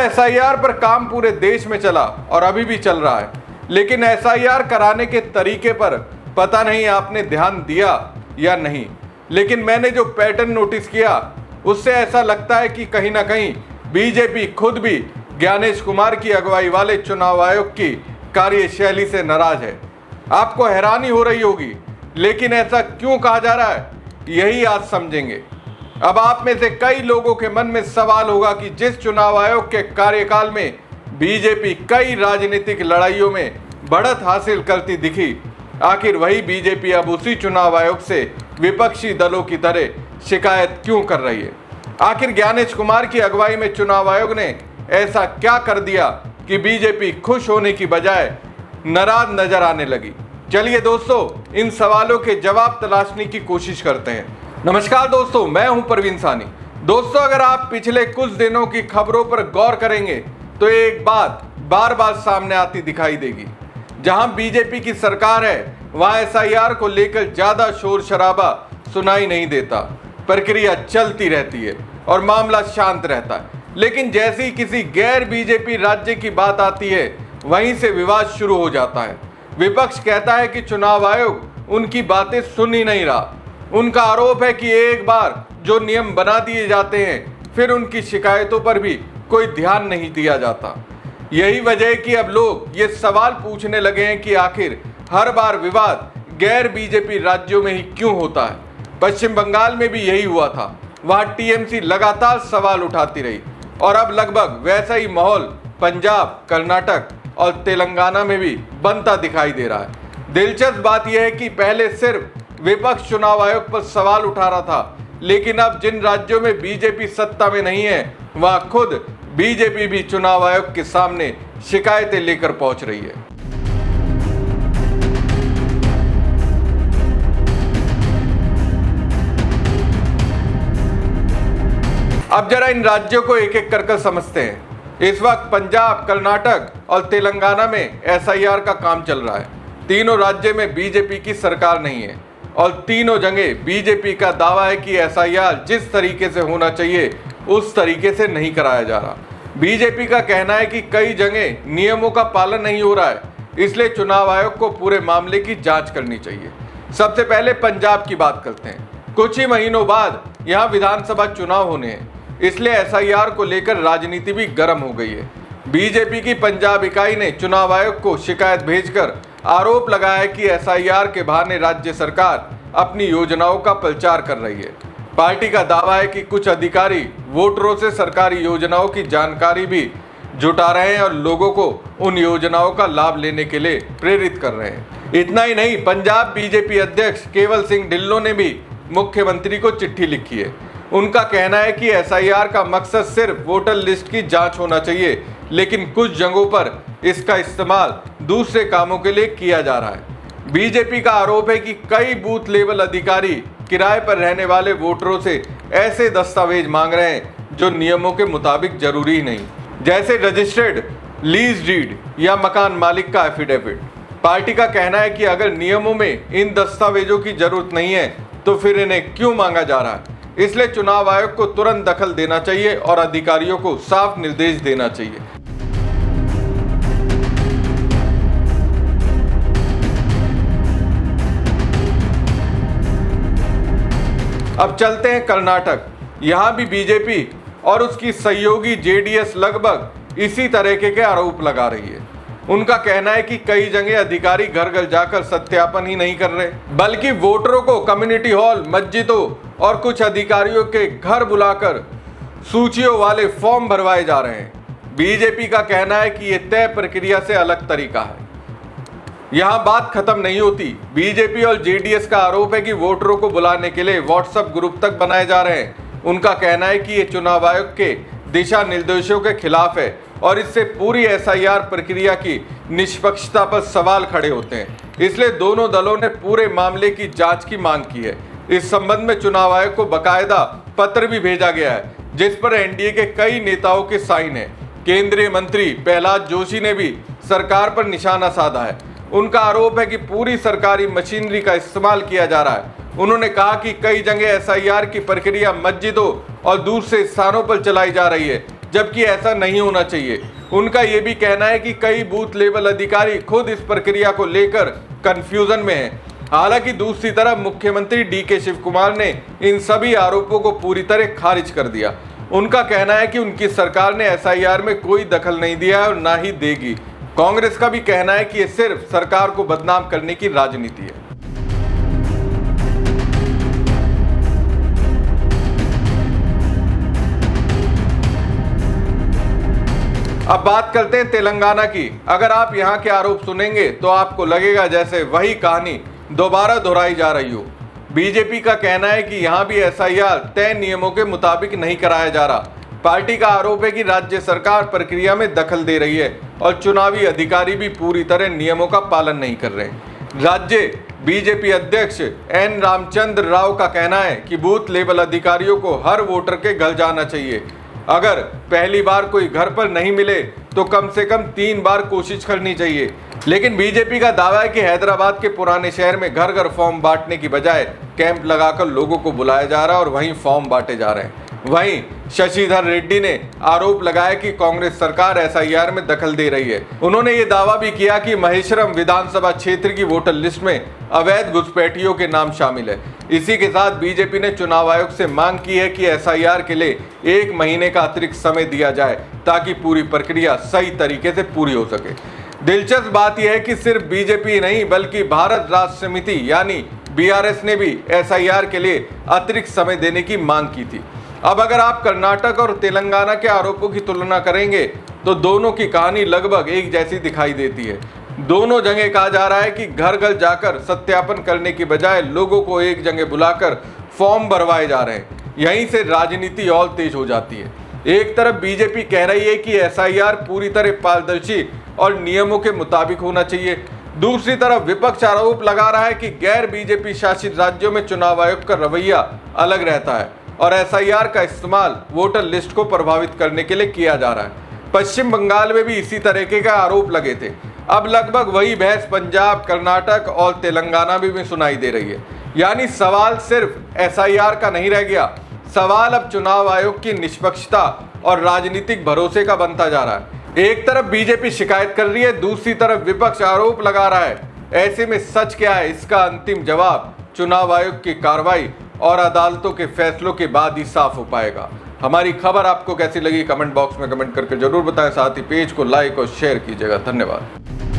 SIR पर काम पूरे देश में चला और अभी भी चल रहा है, लेकिन एसआईआर कराने के तरीके पर पता नहीं आपने ध्यान दिया या नहीं। लेकिन मैंने जो पैटर्न नोटिस किया उससे ऐसा लगता है कि कहीं ना कहीं बीजेपी खुद भी ज्ञानेश कुमार की अगुवाई वाले चुनाव आयोग की कार्यशैली से नाराज है। आपको हैरानी हो रही होगी, लेकिन ऐसा क्यों कहा जा रहा है, यही आज समझेंगे। अब आप में से कई लोगों के मन में सवाल होगा कि जिस चुनाव आयोग के कार्यकाल में बीजेपी कई राजनीतिक लड़ाइयों में बढ़त हासिल करती दिखी, आखिर वही बीजेपी अब उसी चुनाव आयोग से विपक्षी दलों की तरह शिकायत क्यों कर रही है। आखिर ज्ञानेश कुमार की अगुवाई में चुनाव आयोग ने ऐसा क्या कर दिया कि बीजेपी खुश होने की बजाय नाराज नजर आने लगी। चलिए दोस्तों, इन सवालों के जवाब तलाशने की कोशिश करते हैं। नमस्कार दोस्तों, मैं हूं परवीन सानी। दोस्तों, अगर आप पिछले कुछ दिनों की खबरों पर गौर करेंगे तो एक बात बार बार सामने आती दिखाई देगी। जहां बीजेपी की सरकार है वहां एसआईआर को लेकर ज्यादा शोर शराबा सुनाई नहीं देता, प्रक्रिया चलती रहती है और मामला शांत रहता है। लेकिन जैसे ही किसी गैर बीजेपी राज्य की बात आती है, वहीं से विवाद शुरू हो जाता है। विपक्ष कहता है कि चुनाव आयोग उनकी बातें सुन ही नहीं रहा। उनका आरोप है कि एक बार जो नियम बना दिए जाते हैं, फिर उनकी शिकायतों पर भी कोई ध्यान नहीं दिया जाता। यही वजह है कि अब लोग ये सवाल पूछने लगे हैं कि आखिर हर बार विवाद गैर बीजेपी राज्यों में ही क्यों होता है। पश्चिम बंगाल में भी यही हुआ था, वहां टीएमसी लगातार सवाल उठाती रही और अब लगभग वैसा ही माहौल पंजाब, कर्नाटक और तेलंगाना में भी बनता दिखाई दे रहा है। दिलचस्प बात यह है कि पहले सिर्फ विपक्ष चुनाव आयोग पर सवाल उठा रहा था, लेकिन अब जिन राज्यों में बीजेपी सत्ता में नहीं है, वहां खुद बीजेपी भी चुनाव आयोग के सामने शिकायतें लेकर पहुंच रही है। अब जरा इन राज्यों को एक एक कर समझते हैं। इस वक्त पंजाब, कर्नाटक और तेलंगाना में एसआईआर का काम चल रहा है। तीनों राज्य में बीजेपी की सरकार नहीं है और तीनों जगह बीजेपी का दावा है कि एसआईआर जिस तरीके से होना चाहिए उस तरीके से नहीं कराया जा रहा। बीजेपी का कहना है कि कई जगह नियमों का पालन नहीं हो रहा है, इसलिए चुनाव आयोग को पूरे मामले की जांच करनी चाहिए। सबसे पहले पंजाब की बात करते हैं। कुछ ही महीनों बाद यहाँ विधानसभा चुनाव होने हैं, इसलिए एसआईआर को लेकर राजनीति भी गर्म हो गई है। बीजेपी की पंजाब इकाई ने चुनाव आयोग को शिकायत भेजकर आरोप लगाया है कि एसआईआर के बहाने राज्य सरकार अपनी योजनाओं का प्रचार कर रही है। पार्टी का दावा है कि कुछ अधिकारी वोटरों से सरकारी योजनाओं की जानकारी भी जुटा रहे हैं और लोगों को उन योजनाओं का लाभ लेने के लिए प्रेरित कर रहे हैं। इतना ही नहीं, पंजाब बीजेपी अध्यक्ष केवल सिंह ढिल्लों ने भी मुख्यमंत्री को चिट्ठी लिखी है। उनका कहना है कि एसआईआर का मकसद सिर्फ वोटर लिस्ट की जांच होना चाहिए, लेकिन कुछ जगहों पर इसका इस्तेमाल दूसरे कामों के लिए किया जा रहा है। बीजेपी का आरोप है कि कई बूथ लेवल अधिकारी किराए पर रहने वाले वोटरों से ऐसे दस्तावेज मांग रहे हैं जो नियमों के मुताबिक जरूरी नहीं, जैसे रजिस्टर्ड लीज डीड या मकान मालिक का एफिडेविट। पार्टी का कहना है कि अगर नियमों में इन दस्तावेजों की जरूरत नहीं है तो फिर इन्हें क्यों मांगा जा रहा है। इसलिए चुनाव आयोग को तुरंत दखल देना चाहिए और अधिकारियों को साफ निर्देश देना चाहिए। अब चलते हैं कर्नाटक। यहां भी बीजेपी और उसकी सहयोगी जेडीएस लगभग इसी तरीके के आरोप लगा रही है। उनका कहना है कि कई जगह अधिकारी घर घर जाकर सत्यापन ही नहीं कर रहे, बल्कि वोटरों को कम्युनिटी हॉल, मस्जिदों और कुछ अधिकारियों के घर बुलाकर सूचियों वाले फॉर्म भरवाए जा रहे हैं। बीजेपी का कहना है कि यह तय प्रक्रिया से अलग तरीका है। यहां बात खत्म नहीं होती। बीजेपी और जेडीएस का आरोप है कि वोटरों को बुलाने के लिए व्हाट्सएप ग्रुप तक बनाए जा रहे हैं। उनका कहना है कि ये चुनाव आयोग के दिशा निर्देशों के खिलाफ है और इससे पूरी एसआईआर प्रक्रिया की निष्पक्षता पर सवाल खड़े होते हैं। इसलिए दोनों दलों ने पूरे मामले की जांच की मांग की है। इस संबंध में चुनाव आयोग को बाकायदा पत्र भी भेजा गया है, जिस पर एनडीए के कई नेताओं के साइन है। केंद्रीय मंत्री प्रहलाद जोशी ने भी सरकार पर निशाना साधा है। उनका आरोप है कि पूरी सरकारी मशीनरी का इस्तेमाल किया जा रहा है। उन्होंने कहा कि कई जगह एसआईआर की प्रक्रिया मस्जिदों और दूसरे स्थानों पर चलाई जा रही है, जबकि ऐसा नहीं होना चाहिए। उनका ये भी कहना है कि कई बूथ लेवल अधिकारी खुद इस प्रक्रिया को लेकर कंफ्यूजन में हैं। हालांकि दूसरी तरफ मुख्यमंत्री डीके शिव कुमार ने इन सभी आरोपों को पूरी तरह खारिज कर दिया। उनका कहना है कि उनकी सरकार ने एसआईआर में कोई दखल नहीं दिया है और ना ही देगी। कांग्रेस का भी कहना है कि ये सिर्फ सरकार को बदनाम करने की राजनीति है। अब बात करते हैं तेलंगाना की। अगर आप यहां के आरोप सुनेंगे तो आपको लगेगा जैसे वही कहानी दोबारा दोहराई जा रही हो। बीजेपी का कहना है कि यहां भी एसआईआर तय नियमों के मुताबिक नहीं कराया जा रहा। पार्टी का आरोप है कि राज्य सरकार प्रक्रिया में दखल दे रही है और चुनावी अधिकारी भी पूरी तरह नियमों का पालन नहीं कर रहे। राज्य बीजेपी अध्यक्ष एन रामचंद्र राव का कहना है कि बूथ लेवल अधिकारियों को हर वोटर के घर जाना चाहिए। अगर पहली बार कोई घर पर नहीं मिले तो कम से कम 3 बार कोशिश करनी चाहिए। लेकिन बीजेपी का दावा है कि हैदराबाद के पुराने शहर में घर घर फॉर्म बांटने की बजाय कैंप लगाकर लोगों को बुलाया जा रहा है और वहीं फॉर्म बांटे जा रहे हैं। वहीं शशिधर रेड्डी ने आरोप लगाया कि कांग्रेस सरकार एसआईआर में दखल दे रही है। उन्होंने ये दावा भी किया कि महेश्वरम विधानसभा क्षेत्र की वोटर लिस्ट में अवैध घुसपैठियों के नाम शामिल है। इसी के साथ बीजेपी ने चुनाव आयोग से मांग की है कि एसआईआर के लिए 1 महीने का अतिरिक्त समय दिया जाए ताकि पूरी प्रक्रिया सही तरीके से पूरी हो सके। दिलचस्प बात यह है कि सिर्फ बीजेपी नहीं बल्कि भारत राष्ट्र समिति यानी बीआरएस ने भी एसआईआर के लिए अतिरिक्त समय देने की मांग की थी। अब अगर आप कर्नाटक और तेलंगाना के आरोपों की तुलना करेंगे तो दोनों की कहानी लगभग एक जैसी दिखाई देती है। दोनों जगह कहा जा रहा है कि घर घर जाकर सत्यापन करने की बजाय लोगों को एक जगह बुलाकर फॉर्म भरवाए जा रहे हैं। यहीं से राजनीति और तेज हो जाती है। एक तरफ बीजेपी कह रही है कि एसआईआर पूरी तरह पारदर्शी और नियमों के मुताबिक होना चाहिए। दूसरी तरफ विपक्ष आरोप लगा रहा है कि गैर बीजेपी शासित राज्यों में चुनाव आयोग का रवैया अलग रहता है और एसआईआर का इस्तेमाल वोटर लिस्ट को प्रभावित करने के लिए किया जा रहा है। पश्चिम बंगाल में भी इसी तरीके का आरोप लगे थे। अब लगभग वही बहस पंजाब, कर्नाटक और तेलंगाना में भी सुनाई दे रही है। यानी सवाल सिर्फ एसआईआर का नहीं रह गया, सवाल अब चुनाव आयोग की निष्पक्षता और राजनीतिक भरोसे का बनता जा रहा है। एक तरफ बीजेपी शिकायत कर रही है, दूसरी तरफ विपक्ष आरोप लगा रहा है। ऐसे में सच क्या है, इसका अंतिम जवाब चुनाव आयोग की कार्रवाई और अदालतों के फैसलों के बाद ही साफ हो पाएगा। हमारी खबर आपको कैसी लगी कमेंट बॉक्स में कमेंट करके जरूर बताएं। साथ ही पेज को लाइक और शेयर कीजिएगा। धन्यवाद।